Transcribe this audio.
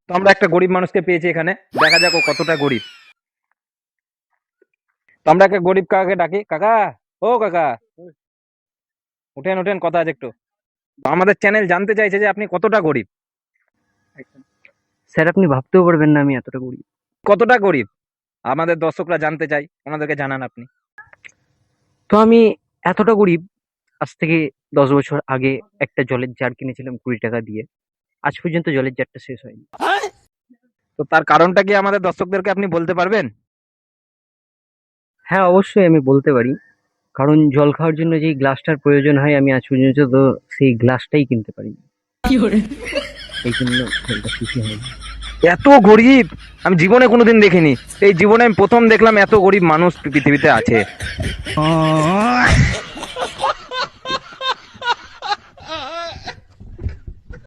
তো আমরা একটা গরিব মানুষকে পেয়েছি এখানে, দেখা যাক ও কতটা গরিব। তো আমরা একটা গরিব কাকাকে ডাকি। কাকা, ও কাকা, উঠেন উঠেন, কথা আছে একটু। তো আমাদের চ্যানেল জানতে চাইছে যে আপনি কতটা গরিব। স্যার, আপনি ভাবতেও পারবেন না আমি এতটা গরিব। কতটা গরিব আমাদের দর্শকরা জানতে চাই, ওনাদেরকে জানান আপনি। তো আমি এতটা গরিব, আজ থেকে 10 বছর আগে একটা জলের জার কিনেছিলাম 20 টাকা দিয়ে। আজ পর্যন্ত জলের জারটা শেষ হয়নি। তো তার কারণটা কি আমাদের দর্শকদেরকে আপনি বলতে পারবেন? হ্যাঁ, অবশ্যই আমি বলতে পারি। কারণ জল খাওয়ার জন্য যেই গ্লাসটার প্রয়োজন হয় আমি আজ পর্যন্ত তো সেই গ্লাসটাই কিনতে পারিনি। এই জন্য জলটা শেষই হয়নি। এত গরিব আমি জীবনে কোনোদিন দেখিনি। এই জীবনে আমি প্রথম দেখলাম এত গরিব মানুষ পৃথিবীতে আছে।